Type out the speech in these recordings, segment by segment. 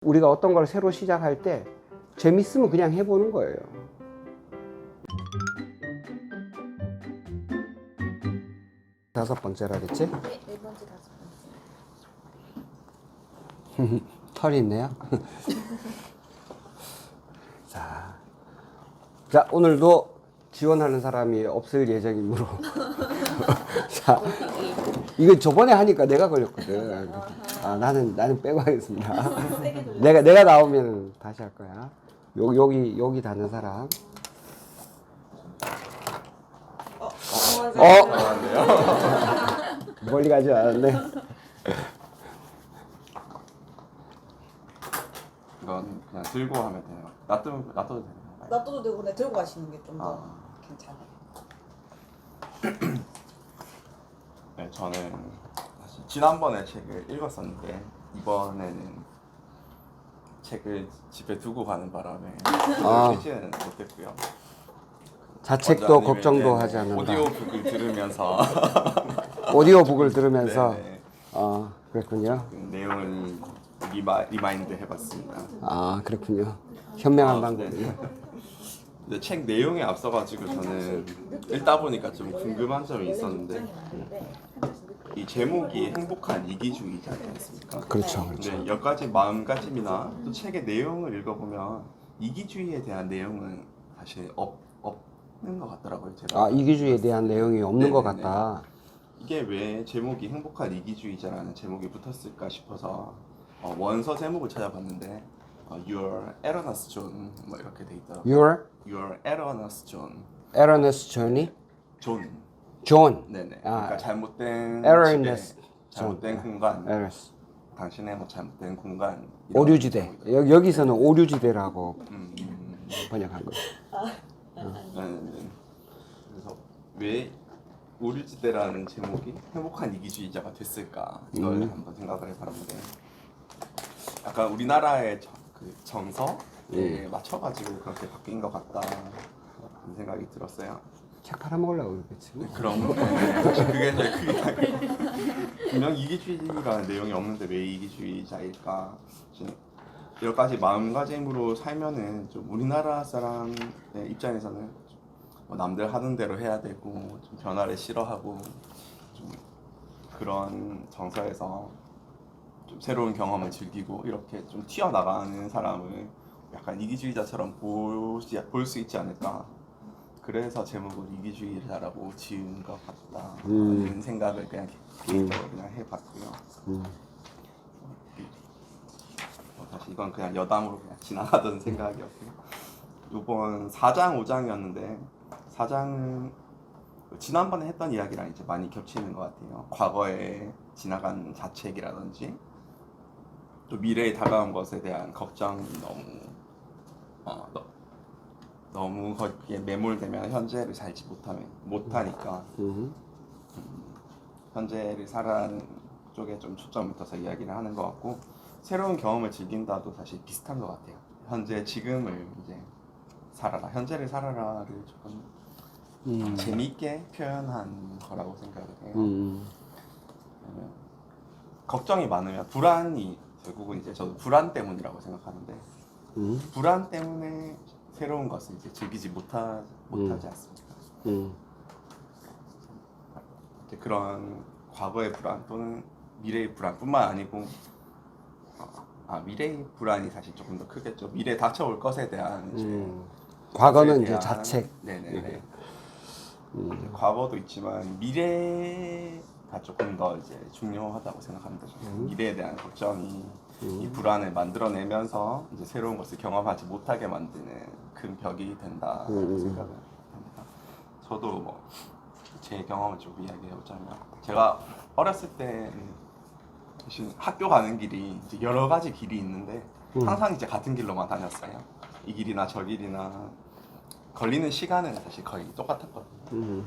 우리가 어떤 걸 새로 시작할 때 재밌으면 그냥 해보는 거예요. 다섯 번째라 그랬지? 네, 네 번째, 다섯 번째. 털이 있네요. 자, 오늘도 지원하는 사람이 없을 예정이므로. 자, 이거 저번에 하니까 내가 걸렸거든. 아, 나는 빼고 하겠습니다. 내가 나오면 다시 할 거야. 여기 닿는 사람. 멀리 가지 않았네. 이건 그냥 들고 하면 돼요. 놔둬도 돼요. 놔둬도 되고 그냥 들고 가시는 게 좀 더 괜찮아요. 네, 저는 사실 지난번에 책을 읽었었는데 이번에는 책을 집에 두고 가는 바람에 읽지는 못했고요. 자책도 원장님의 걱정도 이제 하지 않는다. 오디오북을 들으면서 오디오북을 들으면서 네네. 그랬군요. 그 내용을 리마인드 해봤습니다. 아, 그렇군요. 현명한 방법이요. 근데 책 내용에 앞서가지고 저는 읽다 보니까 좀 궁금한 점이 있었는데 이 제목이 행복한 이기주의자지 않습니까? 그렇죠, 그렇죠. 근데 몇 가지 마음가짐이나 또 책의 내용을 읽어보면 이기주의에 대한 내용은 사실 없는 것 같더라고요. 제가 이기주의에 대한 내용이 없는 것 네네네. 같다. 이게 왜 제목이 행복한 이기주의자라는 제목이 붙었을까 싶어서 원서 제목을 찾아봤는데 Your Erroneous John 뭐 이렇게 돼 있더라고요. Your Erroneous John. Erroneous Journey? John. 네네. 아, 그러니까 잘못된 Erroneous 집에, 잘못된 John. 공간. Erroneous. 당신의 뭐 잘못된 공간. 이런 오류지대. 제목이더라고요. 여기서는 오류지대라고 음. 번역한 거예요. 네. 그래서 왜 오류지대라는 제목이 행복한 이기주의자가 됐을까 이걸 한번 생각을 해봤는데 약간 우리나라의 그 정서에 맞춰가지고 그렇게 바뀐 것 같다 그런 생각이 들었어요. 책 팔아먹으려고 그러겠지. 그런 거 사실 그게 제일 크게 분명 이기주의라는 내용이 없는데 왜 이기주의자일까? 여러 가지 마음가짐으로 살면은 좀 우리나라 사람의 입장에서는 뭐 남들 하는 대로 해야 되고 좀 변화를 싫어하고 좀 그런 정서에서 좀 새로운 경험을 즐기고 이렇게 좀 튀어나가는 사람을 약간 이기주의자처럼 볼 수 있지 않을까. 그래서 제목을 이기주의자라고 지은 것 같다. 이런 생각을 그냥 개인적으로 그냥 해봤고요. 사실 이건 그냥 여담으로 그냥 지나가던 생각이었고요. 이번 4장, 5장이었는데 4장은 지난번에 했던 이야기랑 이제 많이 겹치는 것 같아요. 과거에 지나간 자책이라든지 또 미래에 다가온 것에 대한 걱정이 너무 거기에 매몰되면 현재를 살지 못하니까 현재를 살아가는 쪽에 좀 초점을 둬서 이야기를 하는 것 같고 새로운 경험을 즐긴다도 사실 비슷한 것 같아요. 현재 지금을 이제 살아라, 현재를 살아라를 조금 재미있게 표현한 거라고 생각을 해요. 왜냐면 걱정이 많으면 불안이 결국은 이제 저도 불안 때문이라고 생각하는데 불안 때문에 새로운 것을 이제 즐기지 못하지 않습니까? 이제 그런 과거의 불안 또는 미래의 불안뿐만 아니고 미래의 불안이 사실 조금 더 크겠죠. 미래에 닥쳐올 것에 대한 이제 과거는 이제 대한, 자책. 네네네. 이제 과거도 있지만 미래가 조금 더 이제 중요하다고 생각합니다. 미래에 대한 걱정이 이 불안을 만들어내면서 이제 새로운 것을 경험하지 못하게 만드는 큰 벽이 된다 생각을 합니다. 저도 뭐 제 경험을 좀 이야기해보자면 제가 어렸을 때 학교 가는 길이 이제 여러 가지 길이 있는데 항상 이제 같은 길로만 다녔어요. 이 길이나 저 길이나 걸리는 시간은 사실 거의 똑같았거든요.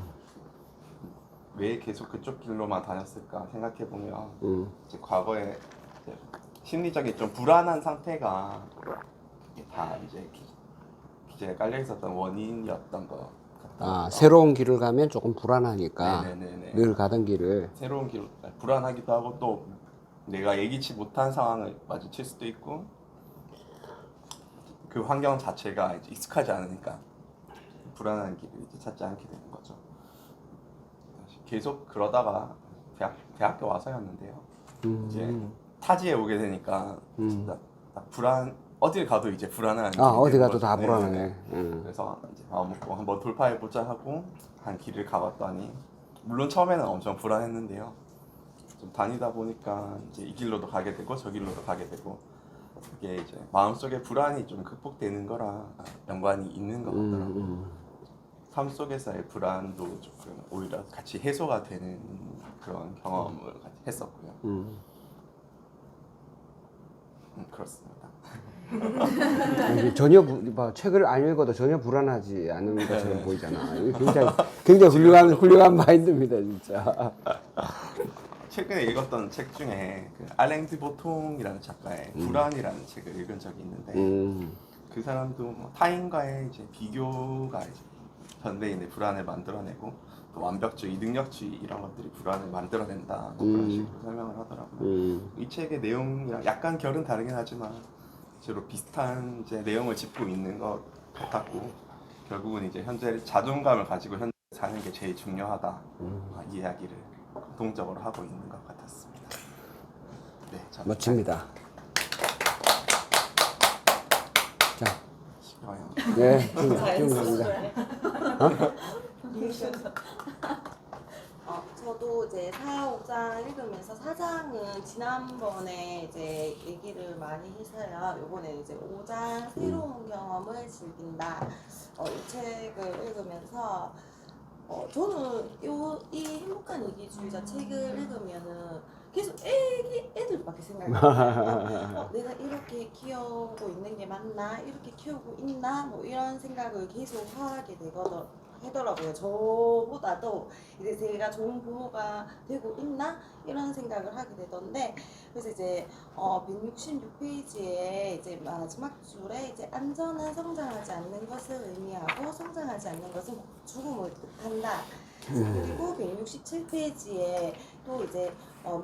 왜 계속 그쪽 길로만 다녔을까 생각해 보면 이제 과거에 이제 심리적인 좀 불안한 상태가 다 이제 기저에 깔려 있었던 원인이었던 것 같아요. 새로운 길을 가면 조금 불안하니까 네네네네. 늘 가던 길을. 새로운 길 불안하기도 하고 또 내가 예기치 못한 상황을 마주칠 수도 있고 그 환경 자체가 이제 익숙하지 않으니까 불안한 길을 이제 찾지 않게 되는 거죠. 계속 그러다가 대학교 와서였는데요. 이제 타지에 오게 되니까 나 불안 어딜 가도 이제 불안한 길이 어디 되는 가도 거죠. 다 네, 불안하네. 네, 네. 그래서 이제 먹고 한번 돌파해 보자 하고 한 길을 가봤더니 물론 처음에는 엄청 불안했는데요. 좀 다니다 보니까 이제 이 길로도 가게 되고 저 길로도 가게 되고 그게 이제 마음속에 불안이 좀 극복되는 거랑 연관이 있는 것 같더라고요. 삶 속에서의 불안도 조금 오히려 같이 해소가 되는 그런 경험을 같이 했었고요. 그렇습니다. 전혀 책을 안 읽어도 전혀 불안하지 않은 것처럼 보이잖아. 이거 굉장히 훌륭한 마인드입니다, 진짜. 최근에 읽었던 책 중에 그 알랭 드보통이라는 작가의 불안이라는 책을 읽은 적이 있는데 그 사람도 뭐 타인과의 이제 비교가 이제 현대인의 불안을 만들어내고 또 완벽주의, 능력주의 이런 것들이 불안을 만들어낸다 뭐 그런 식으로 설명을 하더라고요. 이 책의 내용이랑 약간 결은 다르긴 하지만 주로 비슷한 이제 내용을 짚고 있는 것 같았고 결국은 이제 현재 자존감을 가지고 현재 사는 게 제일 중요하다 이 이야기를 공통적으로 하고 있는 것 같았습니다. 네, 멋집니다. 자, 싫어요. 네, 지금 저도 이제 4, 5장 읽으면서 4장은 지난번에 이제 얘기를 많이 해서요. 요번에 이제 5장 새로운 경험을 즐긴다. 이 책을 읽으면서 저는 이 행복한 이기주의자 책을 읽으면은 계속 애들밖에 생각이 안 나요. 내가 이렇게 키우고 있는 게 맞나? 이렇게 키우고 있나? 뭐 이런 생각을 계속 하게 되더라고요. 저보다도 이제 제가 좋은 부모가 되고 있나? 이런 생각을 하게 되던데, 그래서 이제 166페이지에 이제 마지막 줄에 이제 안전은 성장하지 않는 것을 의미하고 성장하지 않는 것은 죽음을 뜻한다. 그리고 167페이지에 또 이제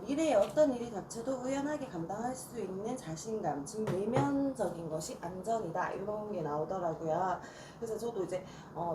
미래에 어떤 일이 닥쳐도 의연하게 감당할 수 있는 자신감, 즉 내면적인 것이 안전이다 이런 게 나오더라고요. 그래서 저도 이제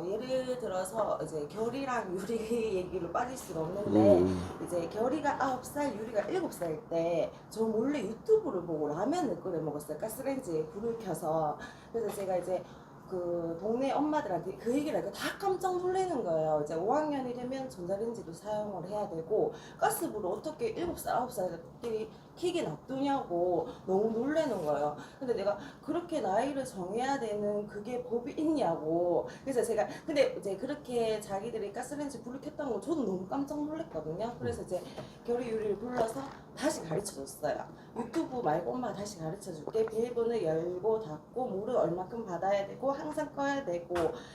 예를 들어서 이제 결이랑 유리 얘기로 빠질 수가 없는데 이제 결이가 9살, 유리가 7살 때 저 몰래 유튜브를 보고 라면을 끓여 먹었어요. 가스레인지에 불을 켜서. 그래서 제가 이제 그 동네 엄마들한테 그 얘기를 하니까 다 깜짝 놀라는 거예요. 이제 5학년이 되면 전자레인지도 사용을 해야 되고 가스불을 어떻게 7살, 9살끼리 켜게 놔두냐고 너무 놀라는 거예요. 근데 내가 그렇게 나이를 정해야 되는 그게 법이 있냐고. 그래서 제가 근데 이제 그렇게 자기들이 가스레인지 불을 켰다는 거 저도 너무 깜짝 놀랐거든요. 그래서 이제 결이 유리를 불러서 다시 가르쳐 줬어요. 유튜브 말고 엄마가 다시 가르쳐 줄게. 비밀번호 열고 닫고 물을 얼마큼 받아야 되고 항상 꺼야 되고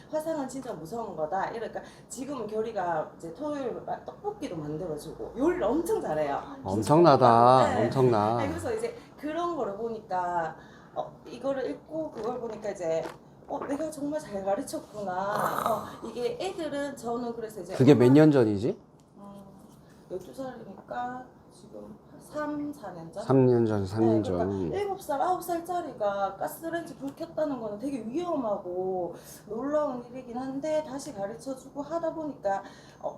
화상은 진짜 무서운 거다. 이러니까 지금은 결이가 이제 토요일 떡볶이도 만들어주고 요리를 엄청 잘해요. 엄청나다. 네. 엄청나. 아니, 그래서 이제 그런 거를 보니까 이거를 읽고 그걸 보니까 이제 내가 정말 잘 가르쳤구나. 이게 애들은 저는 그래서 이제 그게 몇 년 전이지? 12살이니까 지금 3, 4년 전? 3년 전, 4년 그러니까 전. 7살, 9살짜리가 가스레인지 불 켰다는 거는 되게 위험하고 놀라운 일이긴 한데 다시 가르쳐주고 하다 보니까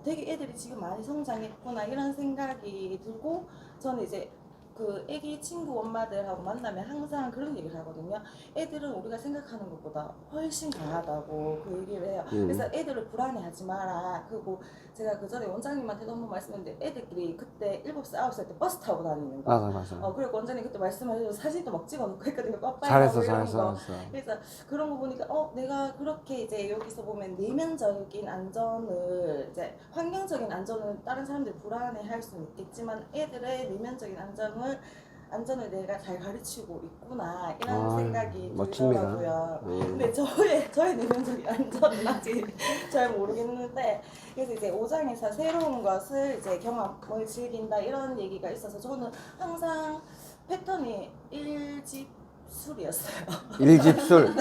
되게 애들이 지금 많이 성장했구나 이런 생각이 들고 저는 이제 그 애기 친구 엄마들하고 만나면 항상 그런 얘기를 하거든요. 애들은 우리가 생각하는 것보다 훨씬 강하다고 그 얘기를 해요. 그래서 애들을 불안해하지 마라. 그리고 제가 그 전에 원장님한테도 한번 말씀했는데 애들끼리 그때 7살, 9살 때 버스 타고 다니는 거. 맞아. 그리고 원장님 그때 말씀하셔서 사진도 막 찍어놓고 했거든요. 빠빠이 잘했어. 그래서 그런 거 보니까 내가 그렇게 이제 여기서 보면 내면적인 안전을 이제 환경적인 안전은 다른 사람들이 불안해할 수는 있겠지만 애들의 내면적인 안전을 내가 잘 가르치고 있구나 이런 생각이 멋집니다. 들더라고요. 근데 저의 내면적인 안전은 아직 잘 모르겠는데 그래서 이제 5장에서 새로운 것을 이제 경험을 즐긴다 이런 얘기가 있어서 저는 항상 패턴이 1집 술이었어요. 1집술.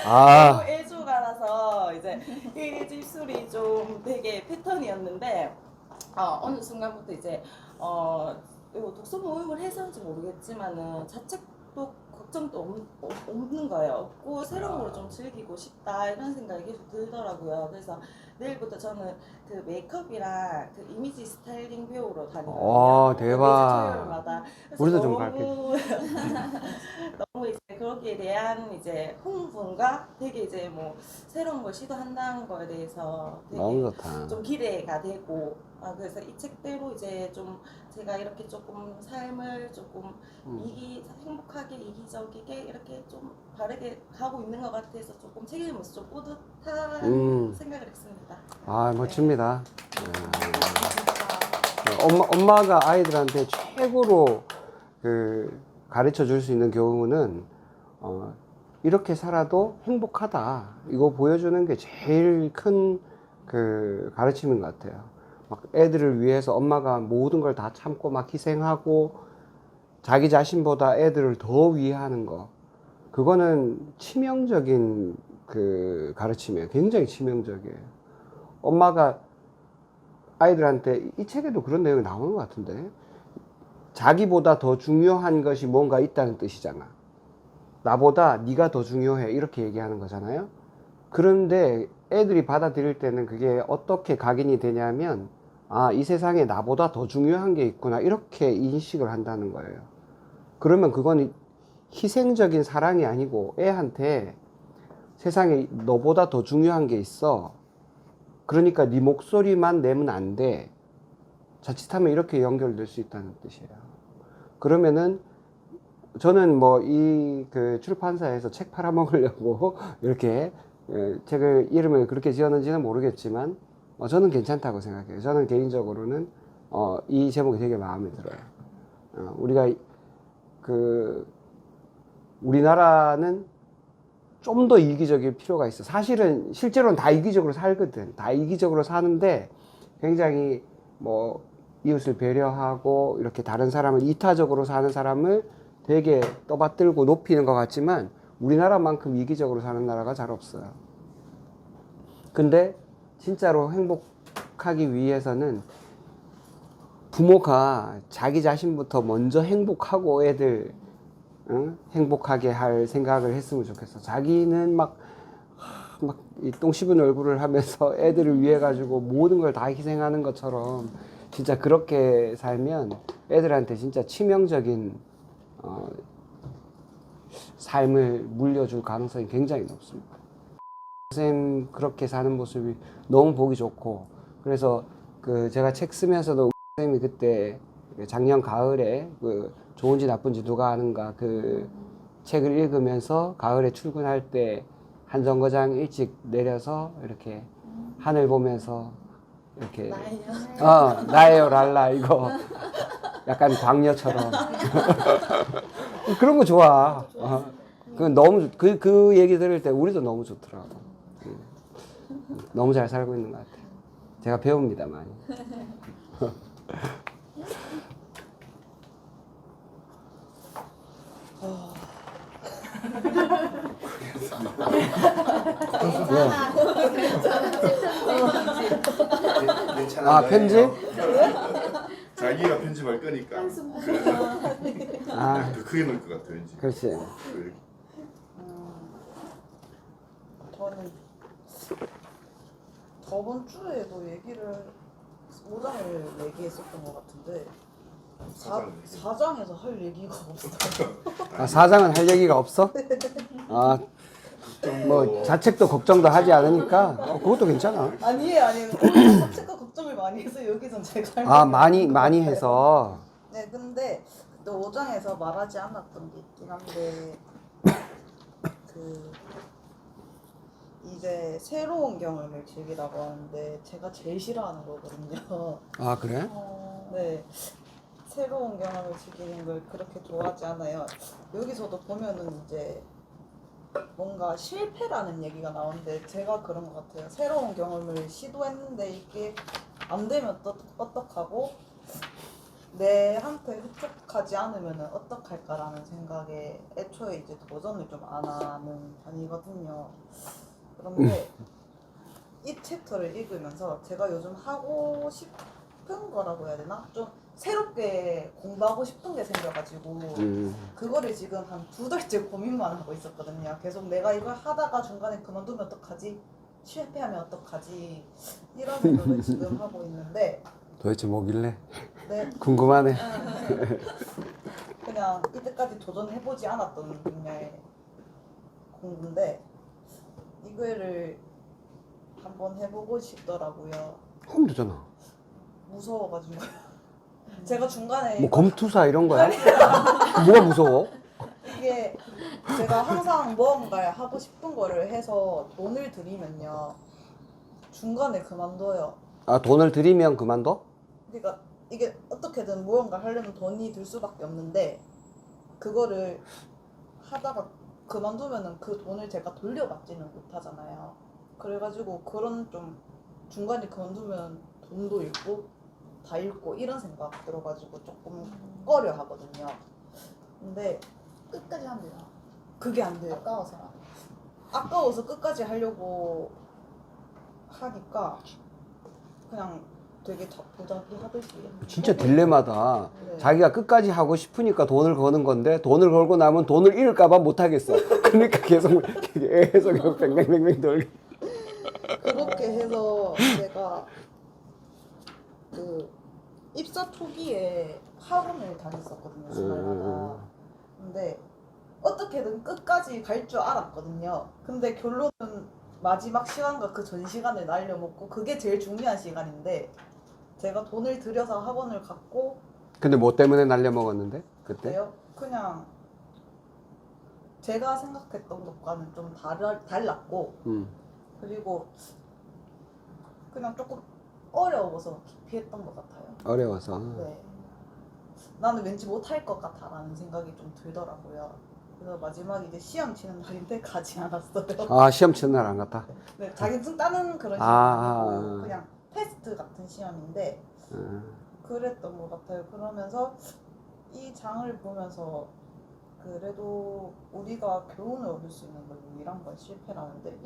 너무 애주가라서 이제 1집 술이 좀 되게 패턴이었는데 어느 순간부터 이제 이거 독서 모임을 해서인지 모르겠지만은 자책도 걱정도 없는 거예요. 없고 새로운 걸 좀 즐기고 싶다 이런 생각이 계속 들더라고요. 그래서 내일부터 저는 그 메이크업이랑 그 이미지 스타일링 배우러 다니거든요. 와, 대박. 매주 토요일마다. 그래서 우리도 좀 너무 이제 거기에 대한 이제 흥분과 되게 이제 뭐 새로운 걸 시도한다는 거에 대해서 되게 너무 좋다. 좀 기대가 되고 그래서 이 책대로 이제 좀 제가 이렇게 조금 삶을 조금 행복하게 이기적이게 이렇게 좀 바르게 가고 있는 것 같아서 조금 책 읽으면서 좀 뿌듯한 생각을 했습니다. 아, 멋집니다. 엄마가 아이들한테 최고로 그 가르쳐 줄 수 있는 교훈은 이렇게 살아도 행복하다. 이거 보여주는 게 제일 큰 그 가르침인 것 같아요. 막 애들을 위해서 엄마가 모든 걸 다 참고 막 희생하고 자기 자신보다 애들을 더 위하는 거. 그거는 치명적인 그 가르침이에요. 굉장히 치명적이에요. 엄마가 아이들한테 이 책에도 그런 내용이 나오는 것 같은데 자기보다 더 중요한 것이 뭔가 있다는 뜻이잖아. 나보다 네가 더 중요해 이렇게 얘기하는 거잖아요. 그런데 애들이 받아들일 때는 그게 어떻게 각인이 되냐면 아, 이 세상에 나보다 더 중요한 게 있구나 이렇게 인식을 한다는 거예요. 그러면 그건 희생적인 사랑이 아니고 애한테 세상에 너보다 더 중요한 게 있어. 그러니까 네 목소리만 내면 안 돼. 자칫하면 이렇게 연결될 수 있다는 뜻이에요. 그러면은 저는 뭐 이 그 출판사에서 책 팔아먹으려고 이렇게 책을 이름을 그렇게 지었는지는 모르겠지만 저는 괜찮다고 생각해요. 저는 개인적으로는 이 제목이 되게 마음에 들어요. 우리가 그 우리나라는 좀 더 이기적일 필요가 있어. 사실은 실제로는 다 이기적으로 살거든. 다 이기적으로 사는데 굉장히 뭐 이웃을 배려하고 이렇게 다른 사람을 이타적으로 사는 사람을 되게 떠받들고 높이는 것 같지만 우리나라만큼 이기적으로 사는 나라가 잘 없어요. 근데 진짜로 행복하기 위해서는 부모가 자기 자신부터 먼저 행복하고 애들 행복하게 할 생각을 했으면 좋겠어. 자기는 막 이 똥 씹은 얼굴을 하면서 애들을 위해 가지고 모든 걸 다 희생하는 것처럼 진짜 그렇게 살면 애들한테 진짜 치명적인 삶을 물려줄 가능성이 굉장히 높습니다. 선생님 그렇게 사는 모습이 너무 보기 좋고 그래서 그 제가 책 쓰면서도 선생님이 그때 작년 가을에 그 좋은지 나쁜지 누가 아는가 그 책을 읽으면서 가을에 출근할 때 한 정거장 일찍 내려서 이렇게 하늘 보면서 이렇게 나예요 랄라 이거 약간 광녀처럼 그런 거 좋아. 그 너무 그 얘기 들을 때 우리도 너무 좋더라고. 너무 잘 살고 있는 것 같아요. 제가 배웁니다 많이. 아 편집? 자기가 편집할 거니까 아 더 크게 넣을 것 같아 왠지. 그렇지. 저는 저번 주에도 얘기를 5장을 얘기했었던 것 같은데 사장에서 할 얘기가 없어요. 아, 사장은 할 얘기가 없어? 아, 뭐 자책도 걱정도 하지 않으니까 그것도 괜찮아. 아니에요. 자책과 걱정을 많이 해서 여기선 제가 아 많이 해서. 네, 근데 그때 5장에서 말하지 않았던 게 있긴 한데 그 이제 새로운 경험을 즐기라고 하는데 제가 제일 싫어하는 거거든요. 아 그래? 네. 새로운 경험을 즐기는 걸 그렇게 좋아하지 않아요. 여기서도 보면은 이제 뭔가 실패라는 얘기가 나오는데 제가 그런 것 같아요. 새로운 경험을 시도했는데 이게 안 되면 어떡하고 내한테 흡족하지 않으면 어떡할까라는 생각에 애초에 이제 도전을 좀 안 하는 편이거든요. 그런데 이 챕터를 읽으면서 제가 요즘 하고 싶은 거라고 해야 되나? 좀 새롭게 공부하고 싶은 게 생겨가지고 그거를 지금 한 2달째 고민만 하고 있었거든요. 계속 내가 이걸 하다가 중간에 그만두면 어떡하지? 실패하면 어떡하지? 이런 생각을 지금 하고 있는데 도대체 뭐길래? 네, 궁금하네. 그냥 이때까지 도전해보지 않았던 분야의 공부인데 이거를 한번 해보고 싶더라고요. 하면 되잖아. 무서워가지고 제가 중간에 뭐 검투사 이런 거야? 뭐가 무서워? 이게 제가 항상 무언가를 하고 싶은 거를 해서 돈을 들이면요 중간에 그만둬요. 아, 돈을 들이면 그만둬? 그러니까 이게 어떻게든 무언가 하려면 돈이 들 수밖에 없는데 그거를 하다가 그만두면은 그 돈을 제가 돌려받지는 못하잖아요. 그래가지고 그런 좀 중간에 그만두면 돈도 잃고 다 잃고 이런 생각 들어가지고 조금 꺼려 하거든요. 근데 끝까지 하면 되나? 그게 안 돼요. 아까워서. 아까워서 끝까지 하려고 하니까 그냥 되게 자포자기 하듯이. 진짜 딜레마다. 네. 자기가 끝까지 하고 싶으니까 돈을 거는 건데 돈을 걸고 나면 돈을 잃을까봐 못 하겠어. 그러니까 계속 뱅뱅뱅뱅 돌. 그렇게 해서 제가 그 입사 초기에 학원을 다녔었거든요, 주말마다. 근데 어떻게든 끝까지 갈 줄 알았거든요. 근데 결론은 마지막 시간과 그 전 시간을 날려먹고 그게 제일 중요한 시간인데 제가 돈을 들여서 학원을 갔고 근데 뭐 때문에 날려먹었는데? 그때? 그때요? 그냥 제가 생각했던 것과는 좀 달랐고 그리고 그냥 조금 어려워서 기피했던 것 같아요. 어려워서. 네. 나는 왠지 못할 것 같아라는 생각이 좀 들더라고요. 그래서 마지막에 이제 시험 치는 날인데 가지 않았어요. 아, 시험 치는 날 안 갔다? 네, 자격증 따는 그런 시험이 아니고 그냥 테스트 같은 시험인데 그랬던 것 같아요. 그러면서 이 장을 보면서 그래도 우리가 교훈을 얻을 수 있는 건 유일한 건 실패라는데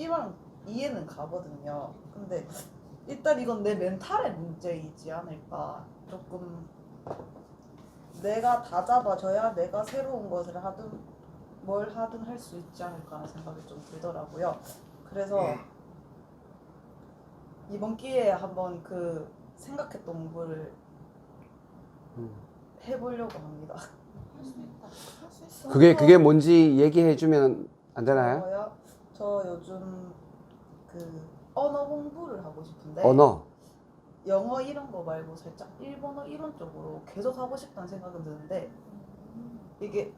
이해는 가거든요. 근데 일단 이건 내 멘탈의 문제이지 않을까. 조금 내가 다 잡아줘야 내가 새로운 것을 하든 뭘 하든 할 수 있지 않을까 하는 생각이 좀 들더라고요. 그래서 이번 기회에 한번 그 생각했던 공부를 해보려고 합니다. 할 수 있다. 할 수 있어. 그게 뭔지 얘기해주면 안 되나요? 저요? 저 요즘 그 언어 공부를 하고 싶은데 언어. 영어 이런 거 말고 살짝 일본어 이런 쪽으로 계속 하고 싶다는 생각은 드는데 이게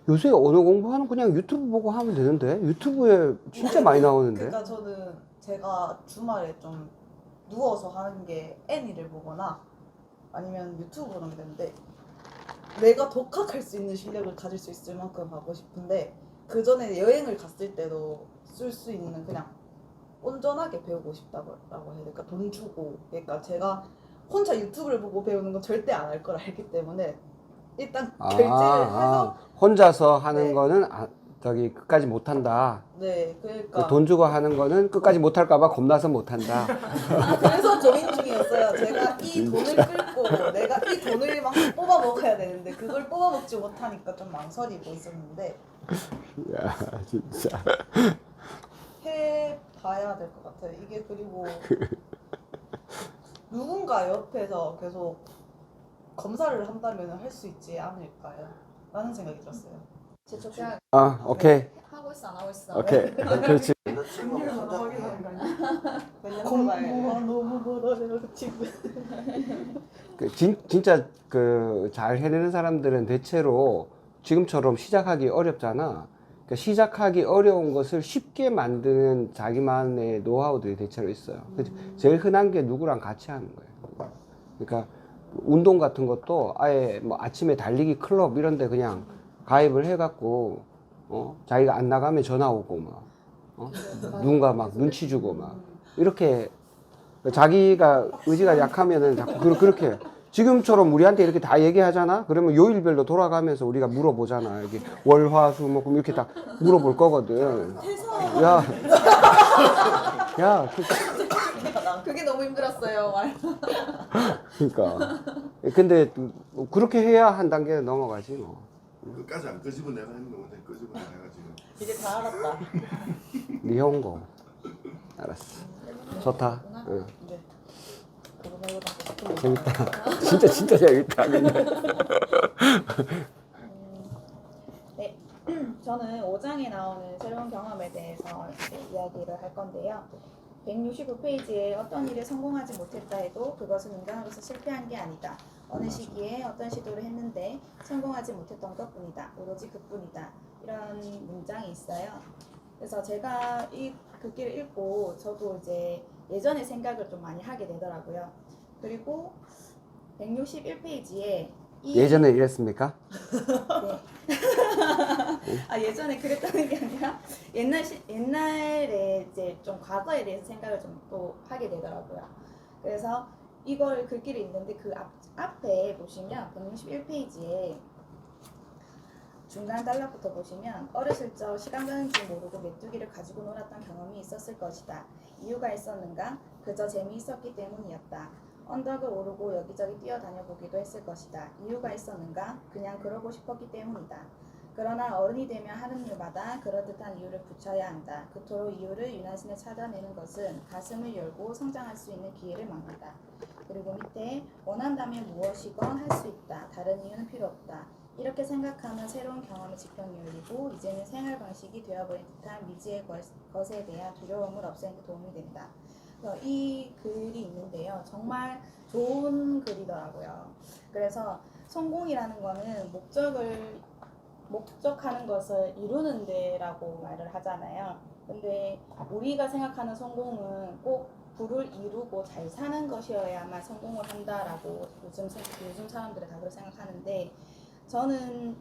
요새 언어 공부하는 그냥 유튜브 보고 하면 되는데? 유튜브에 진짜 많이 나오는데? 그러니까 저는 제가 주말에 좀 누워서 하는 게 애니를 보거나 아니면 유튜브 보는 게 되는데 내가 독학할 수 있는 실력을 가질 수 있을 만큼 하고 싶은데 그 전에 여행을 갔을 때도 쓸 수 있는 그냥 온전하게 배우고 싶다고 해야 될까? 돈 주고 그러니까 제가 혼자 유튜브를 보고 배우는 건 절대 안 할 걸 알기 때문에 일단 결제를 해서 혼자서 하는 네. 거는 저기 끝까지 못 한다. 네 그러니까 돈 주고 하는 거는 끝까지 못 할까봐 겁나서 못 한다. 그래서 고민 중이었어요. 제가 이 돈을 끌고 내가 이 돈을 막 뽑아 먹어야 되는데 그걸 뽑아 먹지 못하니까 좀 망설이고 있었는데 야, 진짜. 해봐야 될 것 같아요. 이게 그리고 누군가 옆에서 계속 검사를 한다면 할 수 있지 않을까요? 라는 생각이 들었어요. 제 적당 오케이. 하고 있어 안 하고 있어. 오케이. 그렇지. 공부가 너무 멀어요 지금. 진짜 그 잘 해내는 사람들은 대체로 지금처럼 시작하기 어렵잖아. 그러니까 시작하기 어려운 것을 쉽게 만드는 자기만의 노하우들이 대체로 있어요. 제일 흔한 게 누구랑 같이 하는 거예요. 그러니까 운동 같은 것도 아예 뭐 아침에 달리기 클럽 이런 데 그냥 가입을 해갖고 자기가 안 나가면 전화 오고 막 누군가 막 눈치 주고 막 이렇게 자기가 의지가 약하면은 자꾸 그렇게 해요. 지금처럼 우리한테 이렇게 다 얘기하잖아? 그러면 요일별로 돌아가면서 우리가 물어보잖아. 이렇게 월, 화, 수, 목, 금 이렇게 다 물어볼 거거든. 야, 야, 그게 너무 힘들었어요. 말. 그러니까 근데 그렇게 해야 한 단계 넘어가지 뭐. 끝까지 안 끄집어내가 했는데 오늘 끄집어내가 지금. 이제 다 알았다. 니혼고. 알았어. 좋다. 응. 이제 그거 말고도 하고 싶은 거 재밌다. 진짜 재밌다. 근데. 네, 저는 5장에 나오는 새로운 경험에 대해서 이제 이야기를 할 건데요. 169페이지에 어떤 일에 성공하지 못했다 해도 그것은 인간으로서 실패한 게 아니다. 어느 시기에 어떤 시도를 했는데 성공하지 못했던 것뿐이다. 오로지 그뿐이다. 이런 문장이 있어요. 그래서 제가 이 글귀를 읽고 저도 이제 예전에 생각을 좀 많이 하게 되더라고요. 그리고 161페이지에 예전에 이랬습니까? 네. 아, 예전에 그랬다는 게 아니라 옛날에 이제 좀 과거에 대해서 생각을 좀 또 하게 되더라고요. 그래서 이걸 글귀를 읽는데 그 앞에 보시면 161페이지에 중간 단락부터 보시면 어렸을 적 시간 가는 줄 모르고 메뚜기를 가지고 놀았던 경험이 있었을 것이다. 이유가 있었는가? 그저 재미있었기 때문이었다. 언덕을 오르고 여기저기 뛰어다녀 보기도 했을 것이다. 이유가 있었는가? 그냥 그러고 싶었기 때문이다. 그러나 어른이 되면 하는 일마다 그럴듯한 이유를 붙여야 한다. 그토록 이유를 유난스레 찾아내는 것은 가슴을 열고 성장할 수 있는 기회를 막는다. 그리고 밑에 원한다면 무엇이건 할 수 있다. 다른 이유는 필요 없다. 이렇게 생각하면 새로운 경험의 지평이 열리고 이제는 생활 방식이 되어버린 듯한 미지의 것에 대한 두려움을 없애는 데 도움이 된다. 이 글이 있는데요. 정말 좋은 글이더라고요. 그래서 성공이라는 거는 목적하는 것을 이루는 데라고 말을 하잖아요. 근데 우리가 생각하는 성공은 꼭 부를 이루고 잘 사는 것이어야만 성공을 한다라고 요즘 사람들이 다 그렇게 생각하는데 저는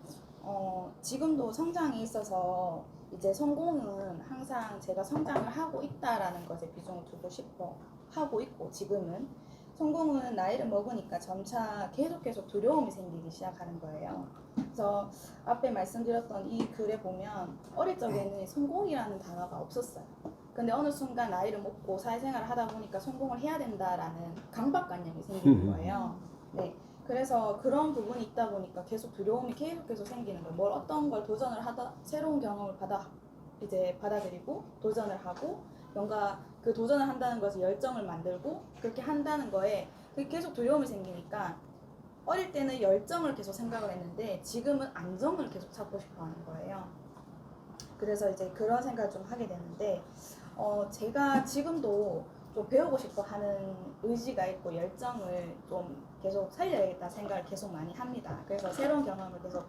지금도 성장에 있어서 이제 성공은 항상 제가 성장을 하고 있다라는 것에 비중을 두고 싶어 하고 있고 지금은 성공은 나이를 먹으니까 점차 계속 두려움이 생기기 시작하는 거예요. 그래서 앞에 말씀드렸던 이 글에 보면 어릴 적에는 성공이라는 단어가 없었어요. 근데 어느 순간 나이를 먹고 사회생활을 하다 보니까 성공을 해야 된다라는 강박관념이 생기는 거예요. 네. 그래서 그런 부분이 있다 보니까 계속 두려움이 계속 생기는 거예요. 어떤 걸 도전을 하다 새로운 경험을 받아들이고 도전을 하고 뭔가 그 도전을 한다는 것에 열정을 만들고 그렇게 한다는 거에 계속 두려움이 생기니까 어릴 때는 열정을 계속 생각을 했는데 지금은 안정을 계속 찾고 싶어 하는 거예요. 그래서 이제 그런 생각을 좀 하게 되는데 제가 지금도 좀 배우고 싶어 하는 의지가 있고 열정을 좀 계속 살려야겠다 생각을 계속 많이 합니다. 그래서 새로운 경험을 계속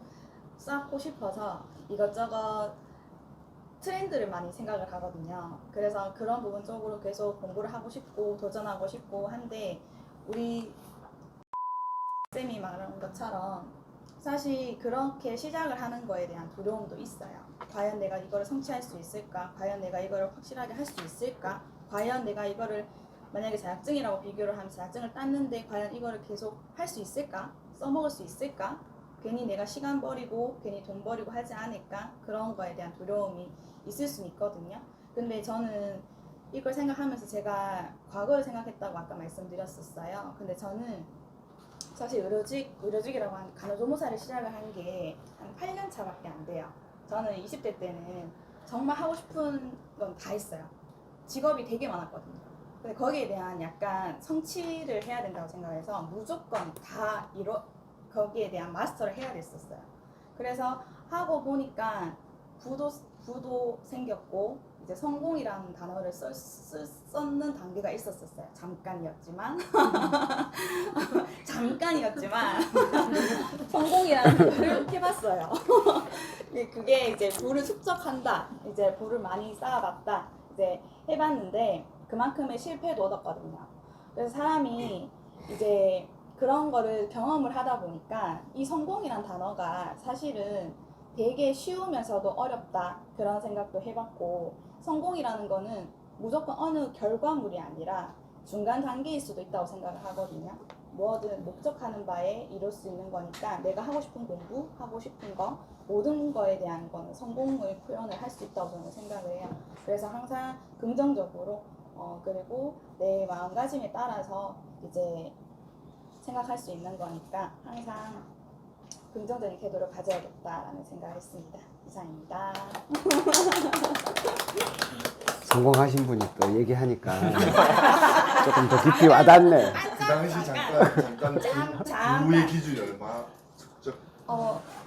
쌓고 싶어서 이것저것 트렌드를 많이 생각을 하거든요. 그래서 그런 부분 쪽으로 계속 공부를 하고 싶고 도전하고 싶고 한데 우리 쌤이 말한 것처럼 사실 그렇게 시작을 하는 거에 대한 두려움도 있어요. 과연 내가 이거를 성취할 수 있을까? 과연 내가 이거를 확실하게 할 수 있을까? 과연 내가 이거를 만약에 자격증이라고 비교를 하면 자격증을 땄는데 과연 이거를 계속 할 수 있을까? 써먹을 수 있을까? 괜히 내가 시간 버리고 괜히 돈 버리고 하지 않을까? 그런 거에 대한 두려움이 있을 수는 있거든요. 근데 저는 이걸 생각하면서 제가 과거를 생각했다고 아까 말씀드렸었어요. 근데 저는 사실 의료직이라고 하는 간호조무사를 시작을 한 게 한 8년 차밖에 안 돼요. 저는 20대 때는 정말 하고 싶은 건 다 했어요. 직업이 되게 많았거든요. 근데 거기에 대한 약간 성취를 해야 된다고 생각해서 무조건 다 거기에 대한 마스터를 해야 됐었어요. 그래서 하고 보니까 부도 생겼고 이제 성공이라는 단어를 썼는 단계가 있었어요. 잠깐이었지만 성공이라는 걸 해봤어요. 그게 이제 부를 축적한다. 이제 부를 많이 쌓아봤다. 이제 해봤는데 그만큼의 실패도 얻었거든요. 그래서 사람이 이제 그런 거를 경험을 하다 보니까 이 성공이란 단어가 사실은 되게 쉬우면서도 어렵다 그런 생각도 해봤고 성공이라는 거는 무조건 어느 결과물이 아니라 중간 단계일 수도 있다고 생각을 하거든요. 뭐든 목적하는 바에 이룰 수 있는 거니까 내가 하고 싶은 공부, 하고 싶은 거 모든 거에 대한 거는 성공을 표현을 할 수 있다고 저는 생각을 해요. 그래서 항상 긍정적으로 그리고 내 마음가짐에 따라서 이제 생각할 수 있는 거니까 항상 긍정적인 태도를 가져야겠다라는 생각을 했습니다. 이상입니다. 성공하신 분이 또 얘기하니까 조금 더 깊이 와닿네. 그 당시 잠깐 잠깐. 부의 기준이 얼마? 적적?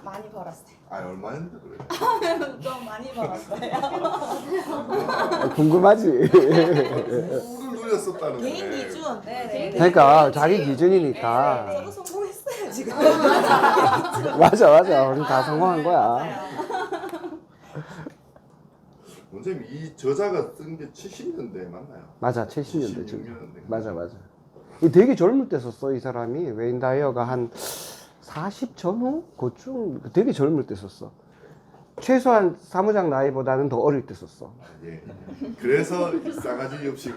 많이 벌었어요. 얼마인데 그래? 좀 많이 벌었어요. 궁금하지? 부를 누렸었다는 개인 거네. 기준. 네네. 그러니까 자기 기준이니까. 저도 성공했어요 지금. 맞아. 우리 다 성공한 거야. 맞아요. 원장님 이 저자가 쓴 게 70년대 맞나요? 맞아, 70년대. 76년대. 맞아. 이 되게 젊을 때 썼어, 이 사람이. 웨인 다이어가 한 40 전후? 그쯤 되게 젊을 때 썼어. 최소한 사무장 나이보다는 더 어릴 때 썼어. 예. 그래서 이 싸가지 없이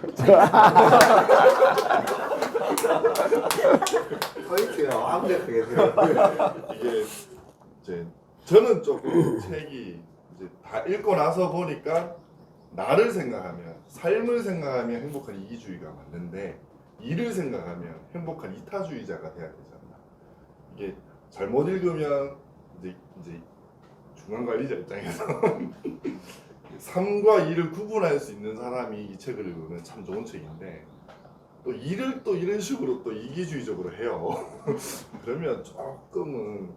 포인트가 완벽하게 들어. 이게 이제 저는 조금 책이 이제 다 읽고 나서 보니까 나를 생각하면 삶을 생각하면 행복한 이기주의가 맞는데 일을 생각하면 행복한 이타주의자가 돼야 되잖아. 이게 잘못 읽으면 이제 중간관리자 입장에서 삶과 일을 구분할 수 있는 사람이 이 책을 읽으면 참 좋은 책인데 또 일을 또 이런 식으로 또 이기주의적으로 해요. 그러면 조금은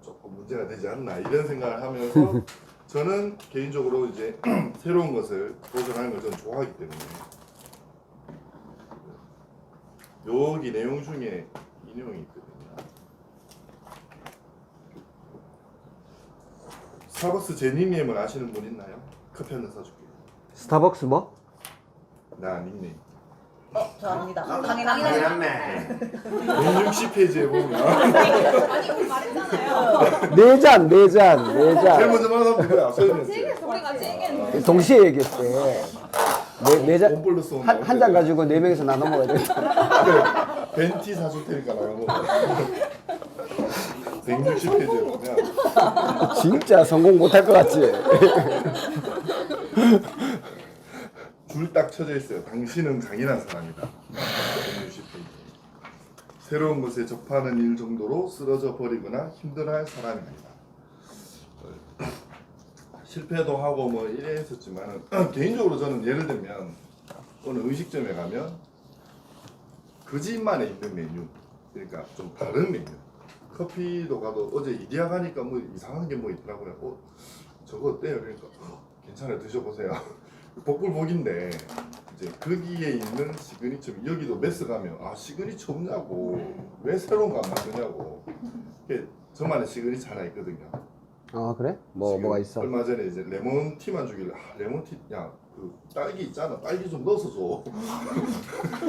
조금 문제가 되지 않나 이런 생각을 하면서 저는 개인적으로 이제 새로운 것을 도전하는 걸 저는 좋아하기 때문에 여기 내용 중에 이 내용이 있거든요. 스타벅스 제닉네임을 아시는 분 있나요? 커피 한 잔 사줄게요. 스타벅스 뭐? 나 닉네임. 저 압니다. 당연하네. 160페이지에 보면 아니 우리 말했잖아요. 네 잔. 제일 먼저 말한 사람 누구야? 설명했지. 우리 같이 얘기했는데. 동시에 얘기했대. 네 잔. 원플러스 원 한 잔 가지고 4명이서 나눠 먹어야 돼. 벤티 사줄 테니까 나가고 160페이지에 보면 진짜 성공 못할 것 같지? 줄 딱 쳐져 있어요. 당신은 강인한 사람이다. 160페이지. 새로운 것에 접하는 일 정도로 쓰러져 버리거나 힘들어할 사람이 아니다. 실패도 하고 뭐 이래 했었지만 개인적으로 저는 예를 들면 어느 음식점에 가면 그 집만에 있는 메뉴, 그러니까 좀 다른 메뉴. 커피도 가도 어제 이디야 가니까 뭐 이상한 게 뭐 있더라고요. 저거 어때요? 그러니까 괜찮아요, 드셔보세요. 복불복인데 이제 거기에 있는 시그니처, 여기도 메스 가면 시그니처 없냐고, 왜 새로운 거 안 만드냐고. 저만의 시그니처 하나 있거든요. 그래? 뭐가 있어? 얼마 전에 이제 레몬티만 주길래 레몬티 그 딸기 있잖아, 딸기 좀 넣어서 줘.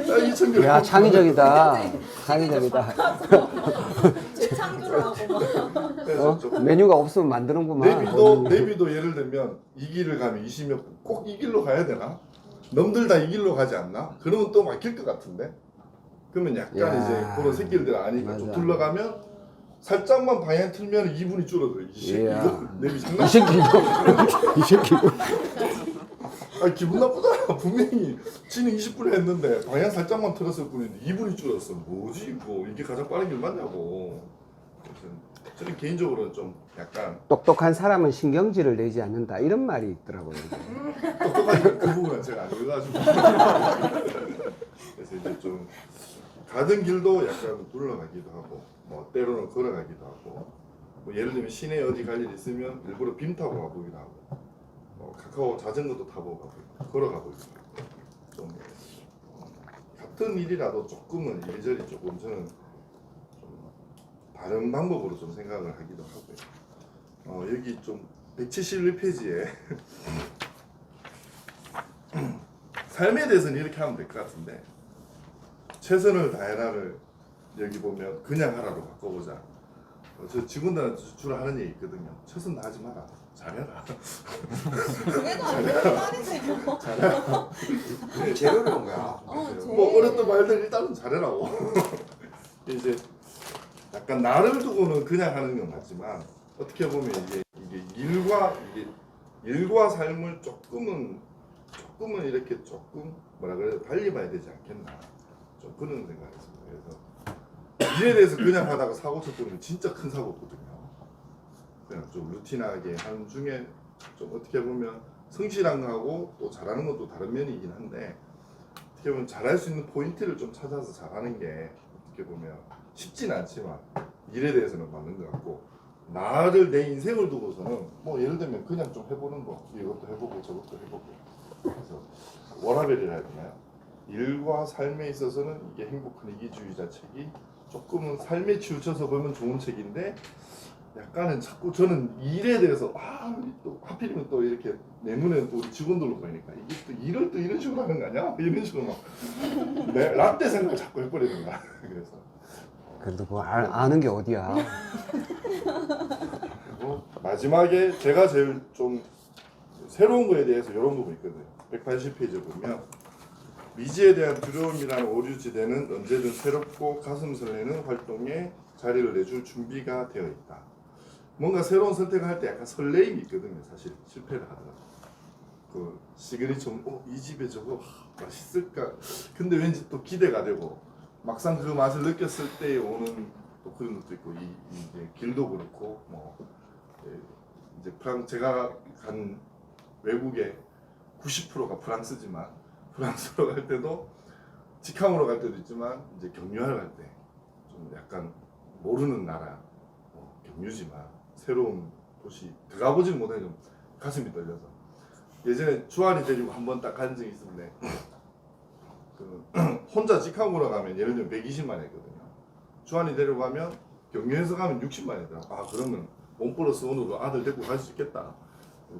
딸기 참기름. 야, 창의적이다. 창의적이다. 재창조를 하고 막. 그래서 좀 메뉴가 없으면 만드는구만. 내비도 예를 들면 이 길을 가면 20몇 분, 꼭 이 길로 가야 되나? 남들 다 이 길로 가지 않나? 그러면 또 막힐 것 같은데? 그러면 약간 야, 이제 그런 새끼들 아니까 좀 맞아. 둘러가면 살짝만 방향 틀면 2분이 줄어들어. 이 새끼 야. 이거 내비 장난. 이 새끼도. 기분 나쁘잖아. 분명히 지는 20분에 했는데 방향 살짝만 틀었을 뿐인데 2분이 줄었어. 뭐지 이거? 이게 가장 빠른 길 맞냐고. 그래서 저는 개인적으로는 좀 약간 똑똑한 사람은 신경질을 내지 않는다. 이런 말이 있더라고요. 똑똑한 그 부분은 제가 안 읽어가지고. 그래서 이제 좀 가던 길도 약간 둘러가기도 하고, 뭐 때로는 걸어가기도 하고, 뭐 예를 들면 시내 어디 갈 일 있으면 일부러 빔 타고 가보기도 하고, 카카오 자전거도 타고 가고, 걸어가보기도 하고, 좀 같은 일이라도 조금은 이리저리 조금 저는 좀 다른 방법으로 좀 생각을 하기도 하고요. 여기 좀 171페이지에 삶에 대해서는 이렇게 하면 될 것 같은데, 최선을 다해라를 여기 보면 그냥 하라로 바꿔보자. 저 직원들한테 주로 하는 얘기 있거든요. 최선 다하지 마라. 잘해라. 그게도 안 되는 말이세요. 잘해라. 제로를 온 거야. 뭐 어렸던 말들 일단은 잘해라고. 이제 약간 나를 두고는 그냥 하는 건 맞지만 어떻게 보면 이게 일과 삶을 조금은 이렇게 조금 뭐라 그래야 달리 봐야 되지 않겠나, 좀 그런 생각이 있습니다. 그래서 일에 대해서 그냥 하다가 사고 쳤던 진짜 큰 사고거든요. 그냥 좀 루틴하게 하는 중에 좀 어떻게 보면 성실한 거하고 또 잘하는 것도 다른 면이긴 한데 어떻게 보면 잘할 수 있는 포인트를 좀 찾아서 잘하는 게 어떻게 보면 쉽진 않지만 일에 대해서는 맞는 것 같고 나를 내 인생을 두고서는 뭐 예를 들면 그냥 좀 해보는 거 이것도 해보고 저것도 해보고 그래서 워라밸이라 해야 되나요? 일과 삶에 있어서는 이게 행복한 이기주의자 책이 조금은 삶에 치우쳐서 보면 좋은 책인데 약간은 자꾸 저는 일에 대해서 또 하필이면 또 이렇게 내문에 또 우리 직원들로 보니까 이게 또 일을 또 이런 식으로 하는 거 아니야? 이런 식으로 막 라떼 생각을 자꾸 해버리는 거야. 그래서 그래도 그거 아는 게 어디야. 그리고 마지막에 제가 제일 좀 새로운 거에 대해서 이런 부분이 있거든요. 180페이지 보면 미지에 대한 두려움이라는 오류지대는 언제든 새롭고 가슴 설레는 활동에 자리를 내줄 준비가 되어 있다. 뭔가 새로운 선택을 할 때 약간 설레임이 있거든요. 사실 실패를 하더라도 그 시그니처 이 집에 저거 맛있을까? 근데 왠지 또 기대가 되고 막상 그 맛을 느꼈을 때 오는 또 그런 것도 있고 이제 길도 그렇고 뭐 이제 제가 간 외국의 90%가 프랑스지만 프랑스로 갈 때도 직항으로 갈 때도 있지만 이제 경유하러 갈 때 좀 약간 모르는 나라 경유지만 새로운 도시 들어가보지는 못해 좀 가슴이 떨려서 예전에 주한이 데리고 한 번 딱 간 적이 있었는데 그 혼자 직항으로 가면 예를 들면 120만 원 했거든요. 주한이 데려가면 경유해서 가면 60만 원이더라고. 아 그러면 원 플러스 원으로 아들 데리고 갈 수 있겠다.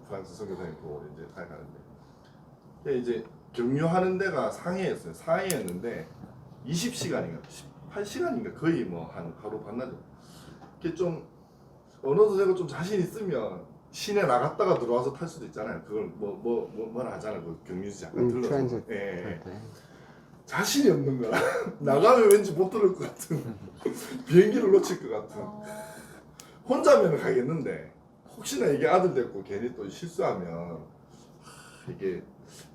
프랑스 선교사님 보고 이제 가는데 이제 경유하는 데가 상해였어요. 상해였는데 20시간인가 18시간인가 거의 뭐 한 하루 반나절. 이게 좀 언어도 되고 좀 자신 있으면 시내 나갔다가 들어와서 탈 수도 있잖아요. 그걸 뭐라 하잖아요. 그 경유지 잠깐 들러서. 트랜짓 예. 할 때. 자신이 없는 거야. 나가면 왠지 못 들을 것 같은 비행기를 놓칠 것 같은. 혼자면 가겠는데 혹시나 이게 아들 됐고 괜히 또 실수하면 이게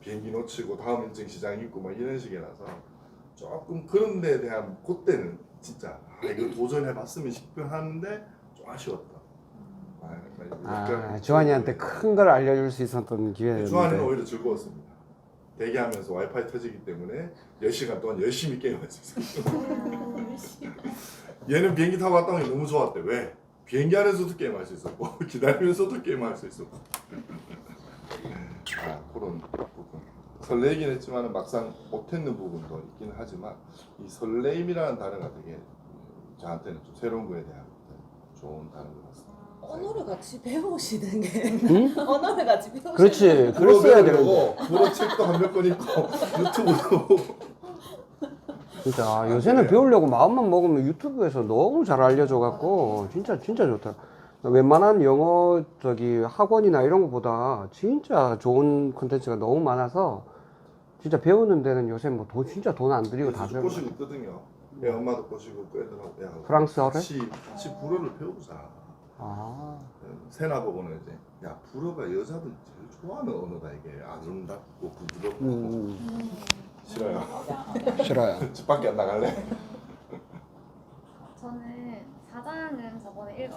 비행기 놓치고 다음 일정 시장 있고 막 이런 식이라서 조금 그런 데에 대한 그때는 진짜 이거 도전해봤으면 싶긴 하는데 좀 아쉬웠다. 주한이한테 큰 걸 알려줄 수 있었던 기회였는데. 주한이는 오히려 즐거웠습니다. 대기하면서 와이파이 터지기 때문에 10시간 동안 열심히 게임할 수 있었어요. 얘는 비행기 타고 갔다 오니 너무 좋았대. 왜? 비행기 안에서도 게임할 수 있었고 기다리면서도 게임할 수 있었고 그런 부분 설레긴 했지만 막상 못했는 부분도 있긴 하지만 이 설레임이라는 단어가 되게 저한테는 좀 새로운 거에 대한 좋은 단어인 것 같습니다. 언어를 같이 배우시는 게 응? 언어를 같이 배우시는 그렇지. 그랬어야 되는데. 불어 책도 한 몇 권 읽고 유튜브도 보고 진짜 요새는 배우려고 마음만 먹으면 유튜브에서 너무 잘 알려줘갖고 진짜 좋다. 웬만한 영어 학원이나 이런 거보다 진짜 좋은 콘텐츠가 너무 많아서 진짜 배우는 데는 요새 뭐 진짜 돈 안 들이고 다 배우고. 꼬시고 있거든요. 애 엄마도 꼬시고 그 애들하고 야 프랑스어를? 같이 불어를 배우자. 세나 보고는 이제 야 불어가 여자들 제일 좋아하는 언어다 이게 아름답고 부드럽고 싫어요. 싫어요. 집 밖에 안 나갈래? 저는 4장은 저번에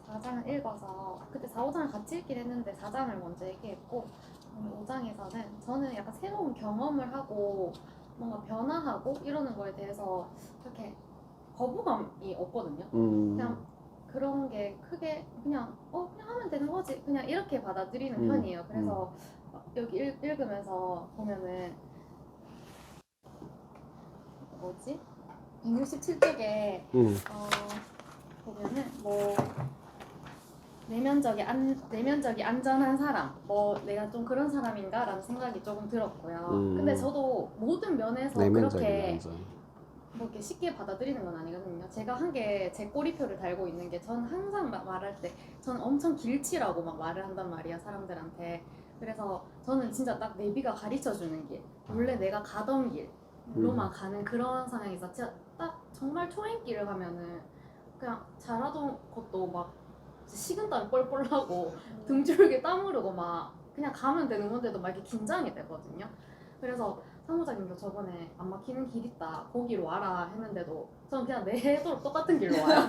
4장을 읽어서 그때 4, 5장을 같이 읽긴 했는데 4장을 먼저 얘기했고 5장에서는 저는 약간 새로운 경험을 하고 뭔가 변화하고 이러는 거에 대해서 그렇게 거부감이 없거든요. 그냥 그런 게 크게 그냥 하면 되는 거지 그냥 이렇게 받아들이는 편이에요. 그래서 여기 읽으면서 보면은 167쪽에 보면은 뭐 내면적이 안전한 사람 내가 좀 그런 사람인가 라는 생각이 조금 들었고요. 근데 저도 모든 면에서 그렇게 뭐 이렇게 쉽게 받아들이는 건 아니거든요. 제가 한 게 제 꼬리표를 달고 있는 게 전 항상 말할 때 저는 엄청 길치라고 막 말을 한단 말이야 사람들한테. 그래서 저는 진짜 딱 내비가 가르쳐 주는 길 원래 내가 가던 길로만 가는 그런 상황에서 진짜 딱 정말 초행길을 가면은 그냥 잘하던 것도 막 식은땀이 뻘뻘 나고 등줄기 땀 흐르고 막 그냥 가면 되는 건데도 막 이렇게 긴장이 되거든요. 그래서 사무장님도 저번에 안 막히는 길 있다 거기로 와라 했는데도 저는 그냥 내도록 똑같은 길로 와요.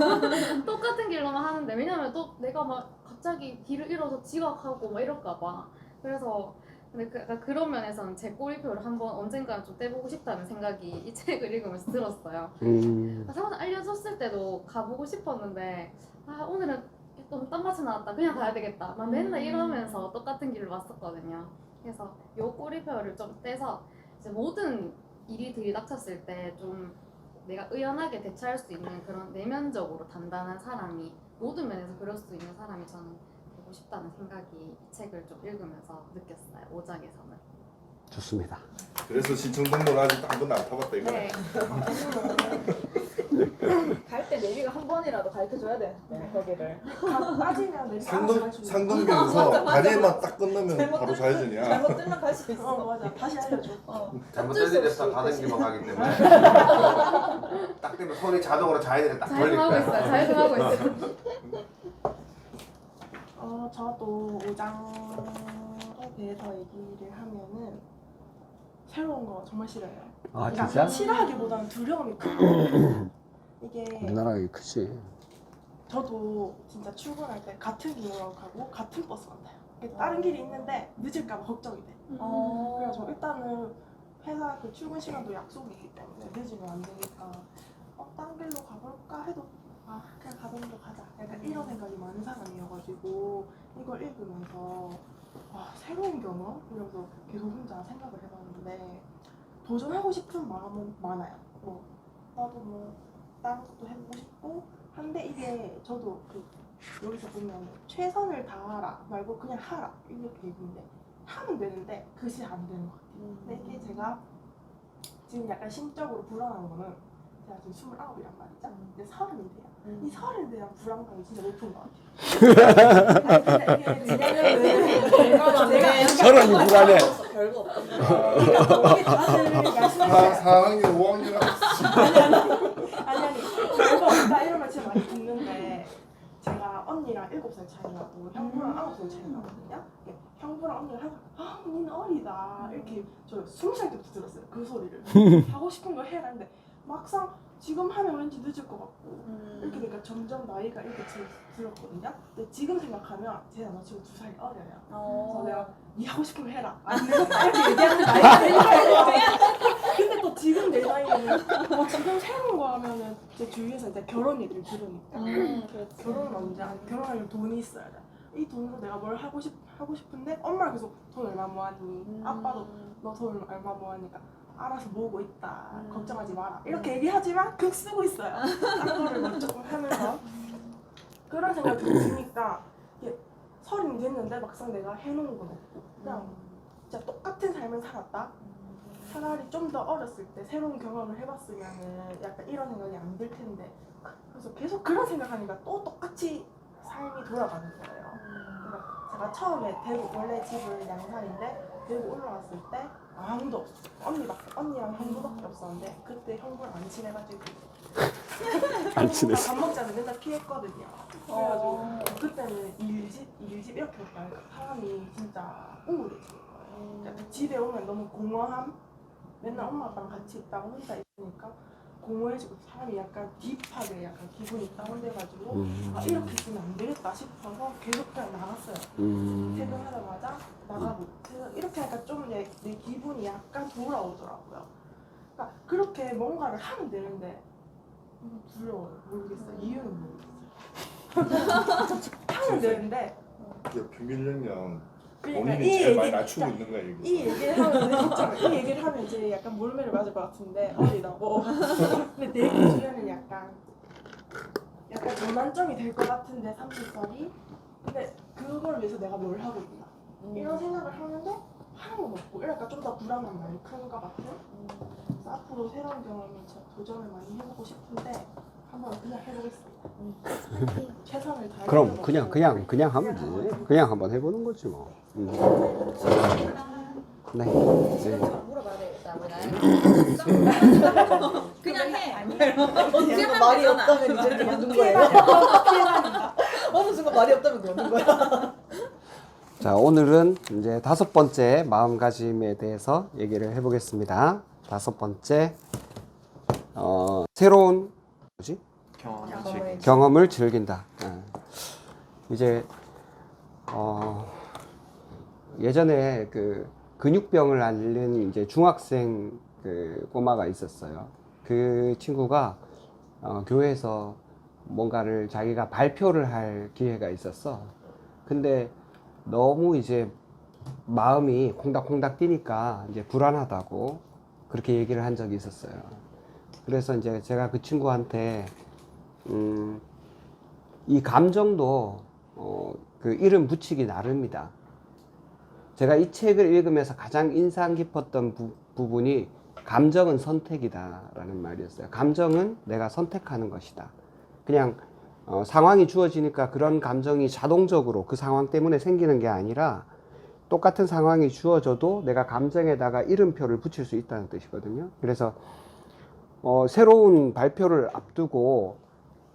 똑같은 길로만 하는데 왜냐면 또 내가 막 갑자기 길을 잃어서 지각하고 막 이럴까봐. 그래서 근데 약간 그런 면에서는 제 꼬리표를 한번 언젠가는 좀 떼보고 싶다는 생각이 이 책을 읽으면서 들었어요. 사무장 알려줬을 때도 가보고 싶었는데 아 오늘은 너무 딱 맞춰 나왔다 그냥 가야 되겠다 막 맨날 이러면서 똑같은 길로 왔었거든요. 그래서 요 꼬리표를 좀 떼서 이제 모든 일이 들이닥쳤을 때 좀 내가 의연하게 대처할 수 있는 그런 내면적으로 단단한 사람이 모든 면에서 그럴 수 있는 사람이 저는 되고 싶다는 생각이 이 책을 좀 읽으면서 느꼈어요. 5장에서는. 좋습니다. 그래서 신청동물 아직 한 번도 안 타봤다 이거. 네. 갈 때 내비가 한 번이라도 가르쳐줘야 돼. 거기를. 빠지면 내비 상동교에서 다리에만 딱 끝나면 바로 좌회전이야. 잘못 들면 갈 수 있어. 맞아. 다시 알려줘. 잘못된 일에서 가는 길만 가기 때문에 딱 되면 손이 자동으로 좌회전에 딱 자유하고 걸릴 거야. 있어요. 자유하고 있어요. 저도 5장에 대해서 얘기를 하면은 새로운 거 정말 싫어해요. 아 그러니까 진짜? 싫어하기보다는 두려움이 커요. 이게 우리나라가 이게 크지. 저도 진짜 출근할 때 같은 길로 가고 같은 버스 같아요. 다른 길이 있는데 늦을까봐 걱정이 돼. 그래서 일단은 회사 그 출근 시간도 약속이 있기 때문에 늦으면 안 되니까 다른 길로 가볼까 해도 그냥 가던 대로 가자. 약간 이런 생각이 많은 사람이어가지고 이걸 읽으면서 새로운 경험? 이러면서 계속 혼자 생각을 해봤는데 도전하고 싶은 마음은 많아요. 나도 다른 것도 해보고 싶고 한데 이게 저도 여기서 보면 최선을 다하라 말고 그냥 하라 이렇게 얘기인데 하면 되는데 그것이 안 되는 것 같아요. 근데 이게 제가 지금 약간 심적으로 불안한 거는 제가 지금 29이란 말이죠. 근데 30이 돼요. 이 30에 대한 불안감이 진짜 높은 것 같아요. 아니 근데 이게 왜냐면 서른이 불안해. 별거 없다. 그러니까 이게 다들 말씀하시잖아요. 4학년, 5학년 아니 별거 없다 이런 말 진짜 많이 듣는데 제가 언니랑 7살 차이 나고 형부랑 9살 차이 나거든요. 형부랑 언니가 항상 언니는 어리다 이렇게 저 20살 때부터 들었어요 그 소리를. 하고 싶은 거 해라 했는데 막상 지금 하면 왠지 늦을 것 같고 이렇게 되니까 점점 나이가 이렇게 들었거든요. 근데 지금 생각하면 제 남자친구 2살이 어려요. 그래서 내가 니 하고 싶은 거 해라 안 되겠다 이렇게 얘기하는 나이가 되니까 근데 또 지금 내 나이는 지금 새로운 거 하면은 제 주위에서 이제 결혼 얘기를 들으니까 결혼은 언제 하니? 결혼하려면 돈이 있어야 돼. 이 돈으로 내가 뭘 하고 싶은데 엄마가 계속 돈 얼마 모았니? 아빠도 너 돈 얼마 모았니까 알아서 모으고 있다. 걱정하지 마라. 이렇게 얘기하지만 극 쓰고 있어요. 딴 거를 뭐 조금 하면서 그런 생각이 드니까 이게 30이 됐는데 막상 내가 해놓은 건 없고 그냥 진짜 똑같은 삶을 살았다. 차라리 좀 더 어렸을 때 새로운 경험을 해봤으면은 약간 이런 생각이 안 들 텐데 그래서 계속 그런 생각하니까 또 똑같이 삶이 돌아가는 거예요. 그러니까 제가 처음에 대구 원래 집을 양산인데 대구 올라왔을 때 아무도 없었어요. 언니랑 형부밖에 없었는데 그때 형부랑 안 친해가지고 안 친했어. 밥 먹자면 맨날 피했거든요. 그래가지고 그때는 일집 이렇게 오니까 사람이 진짜 우울해지는 거예요. 그러니까 집에 오면 너무 공허함 맨날 엄마 아빠랑 같이 있다가 혼자 있으니까 공허해지고 사람이 약간 딥하게 약간 기분이 다운돼가지고 이렇게 있으면 안 되겠다 싶어서 계속 그냥 나갔어요. 퇴근하자마자 나가고 이렇게 하니까 좀 내 기분이 약간 돌아오더라고요. 그러니까 그렇게 뭔가를 하면 되는데 두려워요. 모르겠어요. 이유는 모르겠어요. 하면 되는데 비밀 영역 그러니까 본인이 제일 많이 낮추고 있는 거야 이게. 이 얘기를 하면 이 얘기를 하면 이제 약간 몰매를 맞을 것 같은데 어리다고. 근데 내 기준에는 약간 전환점이 될 것 같은데 30살이 근데 그걸 위해서 내가 뭘 하고 있나 이런 생각을 하는데 하는 건 없고 이러니까 좀 더 불안감 많이 큰 것 같은. 그래서 앞으로 새로운 경험을 제가 도전을 많이 해보고 싶은데 한번 그냥 해보겠습니다. 최선을 다해. 그럼 그냥 하면 돼. 그냥 한번 해보는 거지 뭐. 네. 물어봐야 되겠다. 그냥 해. 언제 하면 말이 되잖아. 없다면 이제 그만둔 거예요. 어느 순간 말이 없다면 그만둔 거야. 자, 오늘은 이제 5번째 마음가짐에 대해서 얘기를 해보겠습니다. 5번째, 새로운 경험을 즐긴다. 이제 예전에 그 근육병을 앓는 이제 중학생 그 꼬마가 있었어요. 그 친구가 교회에서 뭔가를 자기가 발표를 할 기회가 있었어. 근데 너무 이제 마음이 콩닥콩닥 뛰니까 이제 불안하다고 그렇게 얘기를 한 적이 있었어요. 그래서 이제 제가 그 친구한테 이 감정도 그 이름 붙이기 나름이다. 제가 이 책을 읽으면서 가장 인상 깊었던 부분이 감정은 선택이다 라는 말이었어요. 감정은 내가 선택하는 것이다. 그냥 상황이 주어지니까 그런 감정이 자동적으로 그 상황 때문에 생기는 게 아니라 똑같은 상황이 주어져도 내가 감정에다가 이름표를 붙일 수 있다는 뜻이거든요. 그래서 새로운 발표를 앞두고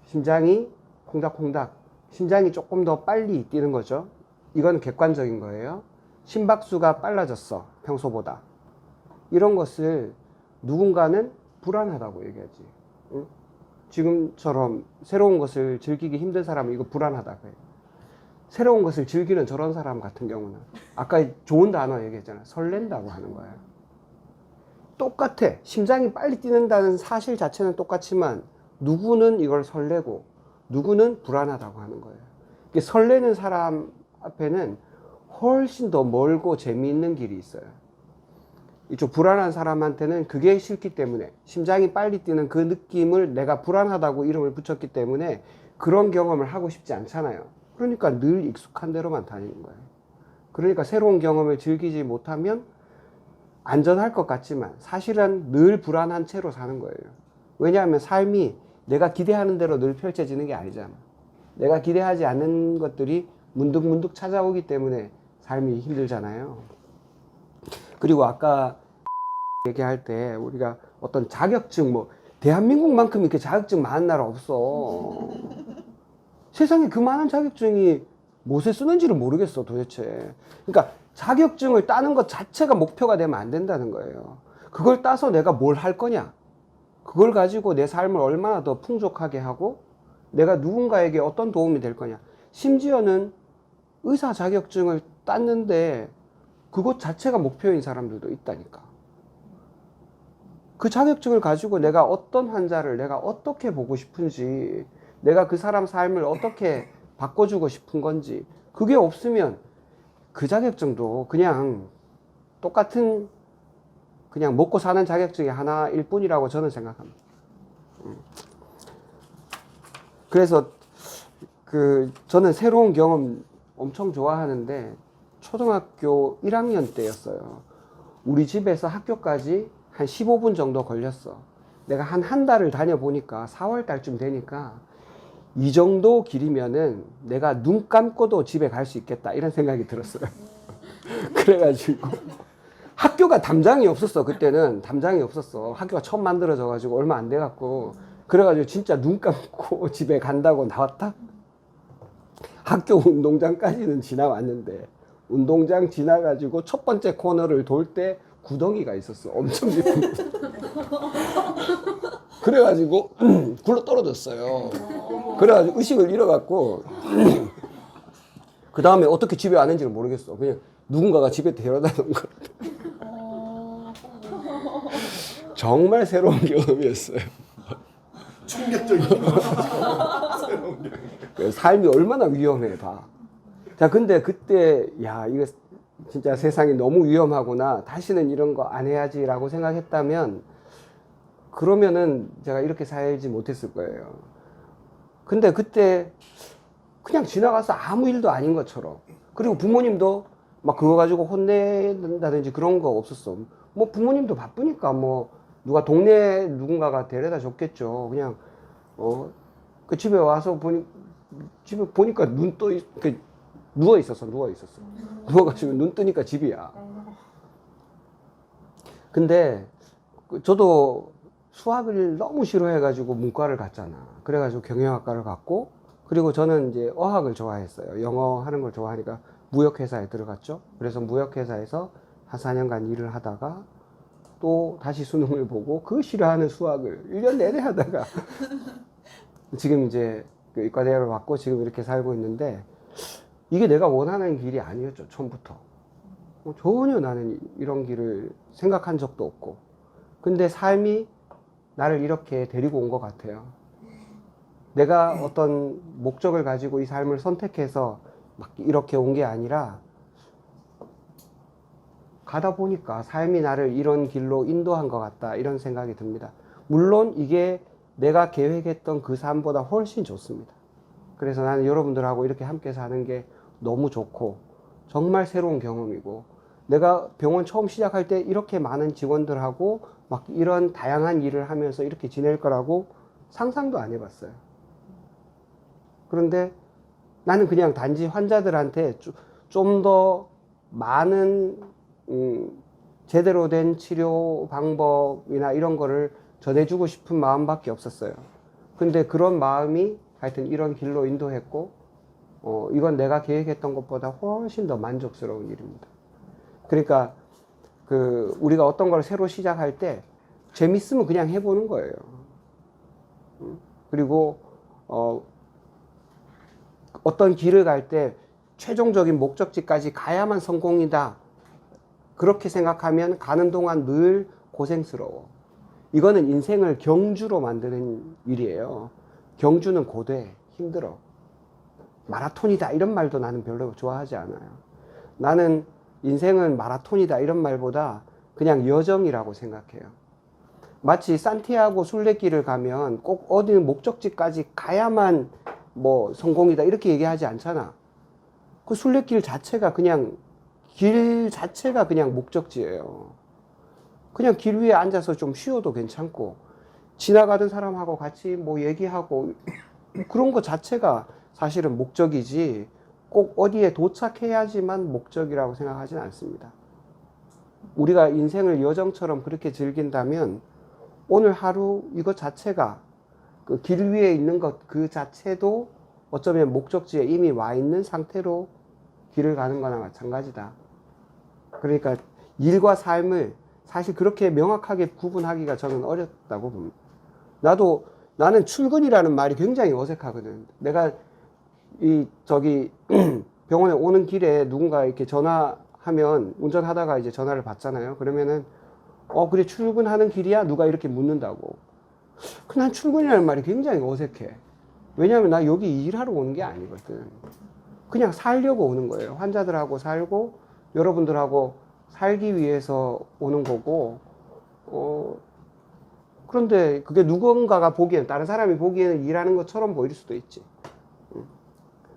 심장이 콩닥콩닥, 심장이 조금 더 빨리 뛰는 거죠. 이건 객관적인 거예요. 심박수가 빨라졌어, 평소보다. 이런 것을 누군가는 불안하다고 얘기하지. 응? 지금처럼 새로운 것을 즐기기 힘든 사람은 이거 불안하다고 해요. 새로운 것을 즐기는 저런 사람 같은 경우는 아까 좋은 단어 얘기했잖아. 설렌다고 하는 거예요. 똑같아. 심장이 빨리 뛰는다는 사실 자체는 똑같지만 누구는 이걸 설레고 누구는 불안하다고 하는 거예요. 설레는 사람 앞에는 훨씬 더 멀고 재미있는 길이 있어요. 이쪽 불안한 사람한테는 그게 싫기 때문에, 심장이 빨리 뛰는 그 느낌을 내가 불안하다고 이름을 붙였기 때문에 그런 경험을 하고 싶지 않잖아요. 그러니까 늘 익숙한 대로만 다니는 거예요. 그러니까 새로운 경험을 즐기지 못하면 안전할 것 같지만 사실은 늘 불안한 채로 사는 거예요. 왜냐하면 삶이 내가 기대하는 대로 늘 펼쳐지는 게 아니잖아. 내가 기대하지 않는 것들이 문득문득 찾아오기 때문에 삶이 힘들잖아요. 그리고 아까 얘기할 때 우리가 어떤 자격증, 뭐 대한민국만큼 이렇게 자격증 많은 나라 없어. 세상에 그 많은 자격증이 무엇에 쓰는지를 모르겠어 도대체. 그러니까 자격증을 따는 것 자체가 목표가 되면 안 된다는 거예요. 그걸 따서 내가 뭘 할 거냐, 그걸 가지고 내 삶을 얼마나 더 풍족하게 하고 내가 누군가에게 어떤 도움이 될 거냐. 심지어는 의사 자격증을 땄는데 그것 자체가 목표인 사람들도 있다니까. 그 자격증을 가지고 내가 어떤 환자를 내가 어떻게 보고 싶은지, 내가 그 사람 삶을 어떻게 바꿔주고 싶은 건지, 그게 없으면 그 자격증도 그냥 똑같은 그냥 먹고 사는 자격증이 하나일 뿐이라고 저는 생각합니다. 그래서 저는 새로운 경험 엄청 좋아하는데 초등학교 1학년 때였어요. 우리 집에서 학교까지 한 15분 정도 걸렸어. 내가 한 달을 다녀보니까 4월 달쯤 되니까 이 정도 길이면은 내가 눈 감고도 집에 갈 수 있겠다 이런 생각이 들었어요. 그래가지고 학교가 담장이 없었어. 그때는 담장이 없었어. 학교가 처음 만들어져 가지고 얼마 안 돼 갖고, 그래가지고 진짜 눈 감고 집에 간다고 나왔다. 학교 운동장까지는 지나왔는데 운동장 지나가지고 첫 번째 코너를 돌 때 구덩이가 있었어. 엄청 깊은. 그래가지고 굴러 떨어졌어요. 그래가지고 의식을 잃어갖고 그 다음에 어떻게 집에 왔는지를 모르겠어. 그냥 누군가가 집에 데려다 놓은 것 같아. 정말 새로운 경험이었어요. 충격적인 새로운 경험. 삶이 얼마나 위험해 봐. 자, 근데 그때 야, 이거 진짜 세상이 너무 위험하구나, 다시는 이런 거 안 해야지라고 생각했다면 그러면은 제가 이렇게 살지 못했을 거예요. 근데 그때 그냥 지나가서 아무 일도 아닌 것처럼, 그리고 부모님도 막 그거 가지고 혼낸다든지 그런 거 없었어. 뭐 부모님도 바쁘니까 뭐 누가 동네 누군가가 데려다 줬겠죠. 그냥 그 집에 와서 집에 보니까 누워 있었어. 누워가지고 눈 뜨니까 집이야. 근데 저도 수학을 너무 싫어해가지고 문과를 갔잖아. 그래가지고 경영학과를 갔고, 그리고 저는 이제 어학을 좋아했어요. 영어 하는 걸 좋아하니까 무역회사에 들어갔죠. 그래서 무역회사에서 한 4년간 일을 하다가 또 다시 수능을 보고 그 싫어하는 수학을 1년 내내 하다가 지금 이제 그 이과대학을 받고 지금 이렇게 살고 있는데 이게 내가 원하는 길이 아니었죠. 처음부터. 전혀 나는 이런 길을 생각한 적도 없고. 근데 삶이 나를 이렇게 데리고 온 것 같아요. 내가 어떤 목적을 가지고 이 삶을 선택해서 막 이렇게 온 게 아니라 가다 보니까 삶이 나를 이런 길로 인도한 것 같다 이런 생각이 듭니다. 물론 이게 내가 계획했던 그 삶보다 훨씬 좋습니다. 그래서 나는 여러분들하고 이렇게 함께 사는 게 너무 좋고 정말 새로운 경험이고 내가 병원 처음 시작할 때 이렇게 많은 직원들하고 막 이런 다양한 일을 하면서 이렇게 지낼 거라고 상상도 안 해봤어요. 그런데 나는 그냥 단지 환자들한테 좀 더 많은 제대로 된 치료 방법이나 이런 거를 전해주고 싶은 마음밖에 없었어요. 근데 그런 마음이 하여튼 이런 길로 인도했고 이건 내가 계획했던 것보다 훨씬 더 만족스러운 일입니다. 그러니까 우리가 어떤 걸 새로 시작할 때 재밌으면 그냥 해보는 거예요. 그리고 어떤 길을 갈 때 최종적인 목적지까지 가야만 성공이다. 그렇게 생각하면 가는 동안 늘 고생스러워. 이거는 인생을 경주로 만드는 일이에요. 경주는 고돼, 힘들어. 마라톤이다 이런 말도 나는 별로 좋아하지 않아요. 나는 인생은 마라톤이다 이런 말보다 그냥 여정이라고 생각해요. 마치 산티아고 순례길을 가면 꼭 어디 목적지까지 가야만 뭐 성공이다 이렇게 얘기하지 않잖아. 그 순례길 자체가 그냥 길 자체가 그냥 목적지예요. 그냥 길 위에 앉아서 좀 쉬어도 괜찮고 지나가던 사람하고 같이 뭐 얘기하고 그런 거 자체가 사실은 목적이지 꼭 어디에 도착해야지만 목적이라고 생각하지는 않습니다. 우리가 인생을 여정처럼 그렇게 즐긴다면 오늘 하루 이것 자체가 그 길 위에 있는 것 그 자체도 어쩌면 목적지에 이미 와 있는 상태로 길을 가는 거나 마찬가지다. 그러니까 일과 삶을 사실 그렇게 명확하게 구분하기가 저는 어렵다고 봅니다. 나는 출근이라는 말이 굉장히 어색하거든. 내가 병원에 오는 길에 누군가 이렇게 전화하면 운전하다가 이제 전화를 받잖아요. 그러면은 그래 출근하는 길이야? 누가 이렇게 묻는다고. 난 출근이라는 말이 굉장히 어색해. 왜냐하면 나 여기 일하러 오는 게 아니거든. 그냥 살려고 오는 거예요. 환자들하고 살고 여러분들하고 살기 위해서 오는 거고 그런데 그게 누군가가 보기에는 다른 사람이 보기에는 일하는 것처럼 보일 수도 있지.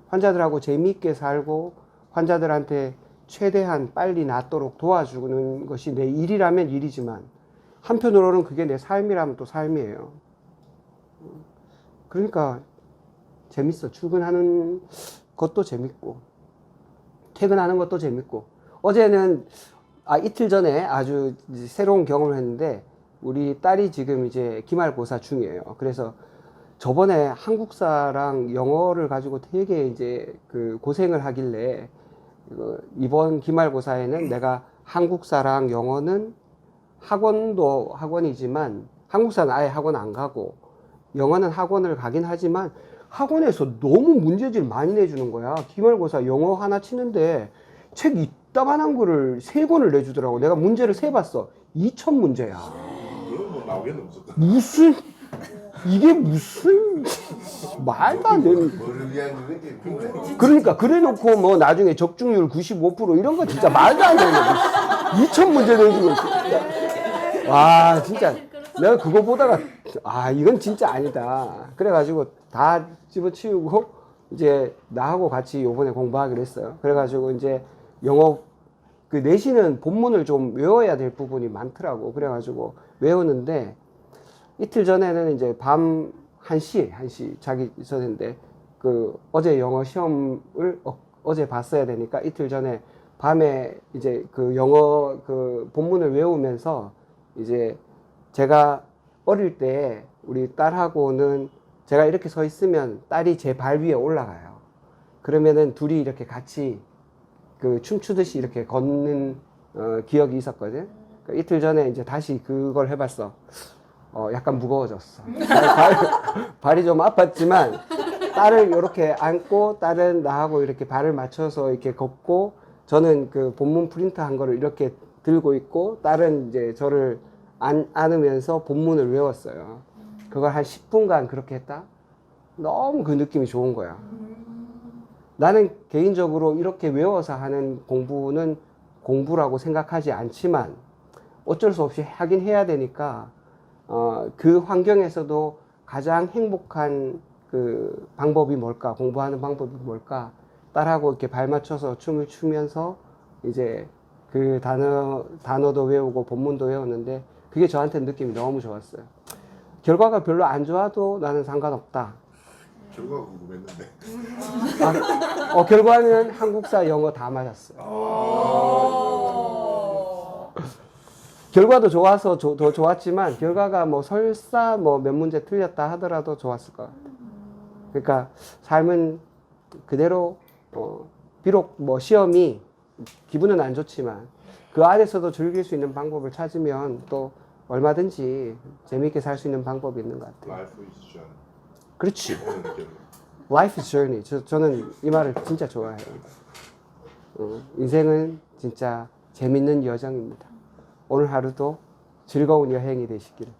환자들하고 재미있게 살고 환자들한테 최대한 빨리 낫도록 도와주는 것이 내 일이라면 일이지만 한편으로는 그게 내 삶이라면 또 삶이에요. 그러니까 재밌어. 출근하는 것도 재밌고 퇴근하는 것도 재밌고 어제는 이틀 전에 아주 새로운 경험을 했는데 우리 딸이 지금 이제 기말고사 중이에요. 그래서 저번에 한국사랑 영어를 가지고 되게 이제 그 고생을 하길래 이번 기말고사에는 내가 한국사랑 영어는 학원도 학원이지만 한국사는 아예 학원 안 가고 영어는 학원을 가긴 하지만 학원에서 너무 문제지를 많이 내주는 거야. 기말고사 영어 하나 치는데 책 이따만한 거를 3권을 내주더라고. 내가 문제를 세봤어. 2000문제야. 그건 뭐 나오겠네 무슨 이게 무슨 말도 안 되는. 뭐를 위한 일인지 그러니까 그래놓고 뭐 나중에 적중률 95% 이런 거 진짜 말도 안 되는 거. 2000문제 내주고. 와 진짜 내가 그거 보다가 이건 진짜 아니다. 그래가지고 다 집어치우고 이제 나하고 같이 요번에 공부하기로 했어요. 그래가지고 이제 영어 그 내신은 본문을 좀 외워야 될 부분이 많더라고. 그래가지고 외우는데 이틀 전에는 이제 밤 1시 자기 전인데 어제 영어 시험을 어제 봤어야 되니까 이틀 전에 밤에 이제 그 영어 그 본문을 외우면서 이제 제가 어릴 때 우리 딸하고는 제가 이렇게 서 있으면 딸이 제 발 위에 올라가요. 그러면은 둘이 이렇게 같이 그 춤추듯이 이렇게 걷는 기억이 있었거든. 그러니까 이틀 전에 이제 다시 그걸 해봤어. 약간 무거워졌어. 발이 좀 아팠지만 딸을 이렇게 안고 딸은 나하고 이렇게 발을 맞춰서 이렇게 걷고 저는 그 본문 프린트 한 거를 이렇게 들고 있고 딸은 이제 저를 안으면서 본문을 외웠어요. 그걸 한 10분간 그렇게 했다. 너무 그 느낌이 좋은 거야. 나는 개인적으로 이렇게 외워서 하는 공부는 공부라고 생각하지 않지만 어쩔 수 없이 하긴 해야 되니까 그 환경에서도 가장 행복한 그 방법이 뭘까, 공부하는 방법이 뭘까, 딸하고 이렇게 발 맞춰서 춤을 추면서 이제 그 단어도 외우고 본문도 외웠는데 그게 저한테 느낌이 너무 좋았어요. 결과가 별로 안 좋아도 나는 상관없다. 결과가 궁금했는데. 결과는 한국사, 영어 다 맞았어요. 결과도 좋아서 더 좋았지만 결과가 뭐 설사 뭐 몇 문제 틀렸다 하더라도 좋았을 것 같아요. 그러니까 삶은 그대로 비록 뭐 시험이 기분은 안 좋지만 그 안에서도 즐길 수 있는 방법을 찾으면 또 얼마든지 재미있게 살 수 있는 방법이 있는 것 같아요. Life is journey. 그렇지. 오늘 느꼈네. Life is journey. 저는 이 말을 진짜 좋아해요. 인생은 진짜 재밌는 여정입니다. 오늘 하루도 즐거운 여행이 되시기를.